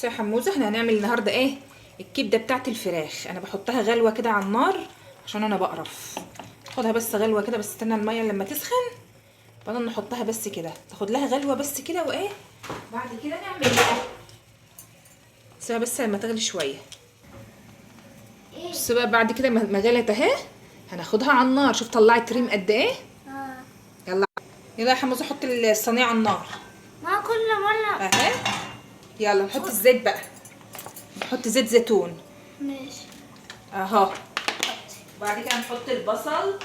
بصي يا حموزه، احنا هنعمل النهارده ايه؟ الكبده بتاعت الفراخ. انا بحطها غلوه كده على النار عشان انا بقرف. خدها بس غلوه كده، بس استنى الميه لما تسخن بعدين نحطها بس كده، تاخد لها غلوه بس كده. وايه بعد كده نعمل ايه؟ سيبها بس لما تغلي شويه. بصي بقى بعد كده ما غلت اهي، هناخدها على النار. شوف طلعت ريم قد ايه. يلا يلا يا حموزه، حط الصينيه على النار. ما كل مرة اهي. يلا نحط الزيت بقى، نحط زيت زيتون ماشي. اهو. بعد كده نحط البصل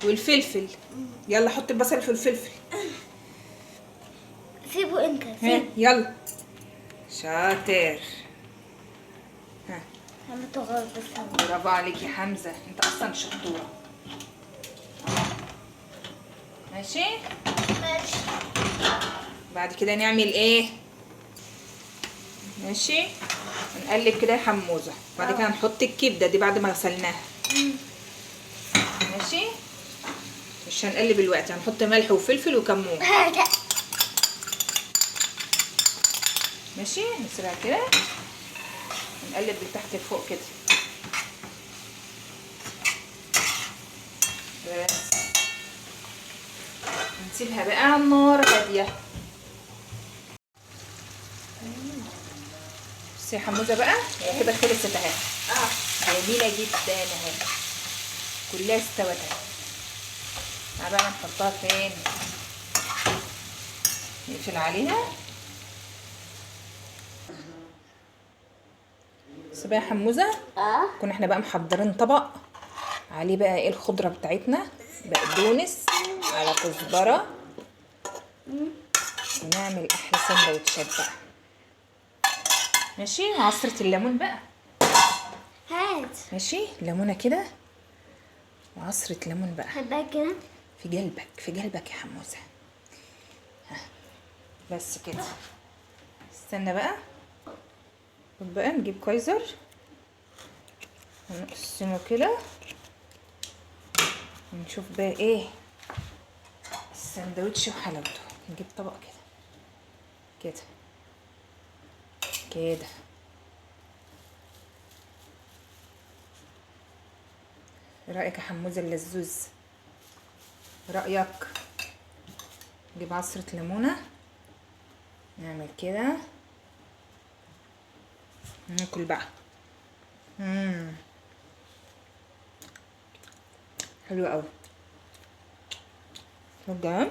والفلفل. يلا حط البصل والفلفل. سيبه انت ها سيبه. يلا شاطر. ها لما تغلط بس. برافو عليك يا حمزه، انت اصلا شطوره. ماشي. ماشي. بعد كده نعمل ايه؟ ماشي. نقلب كده يا حموزه. بعد كده نحط الكبده دي بعد ما غسلناها. ماشي. مش هنقلب الوقت، هنحط ملح وفلفل وكمون. ماشي. نسيبها كده، نقلب من تحت لفوق كده بس. نسيبها بقى على النار هاديه. بصي يا حموزه بقى، هي كده خلصت اهي. جميله جدا اهي، كلها استوت اهي. تعالى بقى نحطها فين؟ نقفل عليها. بس بقى يا حموزه، كنا احنا بقى محضرين طبق عليه بقى ايه الخضره بتاعتنا، بقدونس على كزبره، ونعمل احلى سندوتشات بقى. ماشي. وعصره الليمون بقى. هات. ماشي. ليمونه كده وعصره ليمون بقى خد كده. في قلبك، في قلبك يا حموزه. بس كده. استنى بقى، خد بقى نجيب كايزر ونقسمه كده ونشوف بقى ايه السندوتش وحلاوته. نجيب طبق كده كده كده. ايه رايك يا حموزه اللزوز؟ رايك؟ نجيب عصره ليمونه، نعمل كده ناكل بقى. حلو قوي. بجد